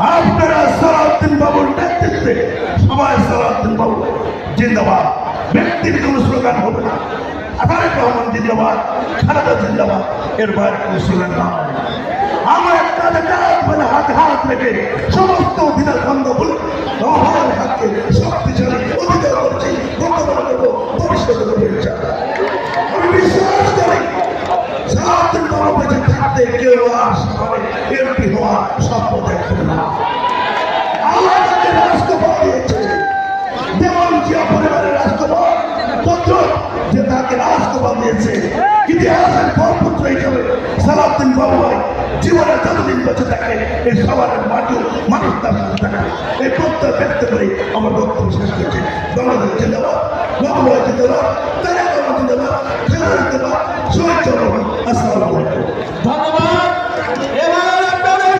আপনারা সালাউদ্দিন বাবুর নেতৃত্বে সবাই সালাউদ্দিন বাবু জিন্দাবাদ। ব্যক্তির কোনো স্লোগান হবে না। তারেক রহমান জিন্দাবাদ, খালেদা জিন্দাবাদ, এর বাইরে কোনো স্লোগান না। আমরা একটা হাতে হাত রেখে সমস্ত অধিকার বন্ধ বলে রহমানের হাতকে শক্তিশালী অধিকার করছি, বর্তমানে করবো, ভবিষ্যতে করবো। আমি বিশ্বাস করি সালাউদ্দিন বাবু বেঁচে থাকতে কেউ আর এমপি হওয়ার স্বপ্ন দেখবে না। আল্লাহ তাকে রাষ্ট্রপদ দিয়েছে, যেমন জিয়া পরিবারের রাষ্ট্রপদ পুত্র যে তাকে রাষ্ট্রপদ দিয়েছে। ইতিহাসের পুত্র হিসেবে সালাউদ্দিন বাবু ভাই জীবনের যতদিন বেঁচে থাকে এই সবার মাটিও মানুষ তার সাথে থাকে, এই প্রত্যয় ব্যক্ত করে আমার বক্তব্য শেষ করছে। বাংলাদেশ জিন্দাবাদ, বাবু ভাই জিন্দাবাদ, তারেক রহমান জিন্দাবাদ, খালেদা জিন্দাবাদ, শহীদ জিন্দাবাদ। আসসালামু আলাইকুম। ধন্যবাদ।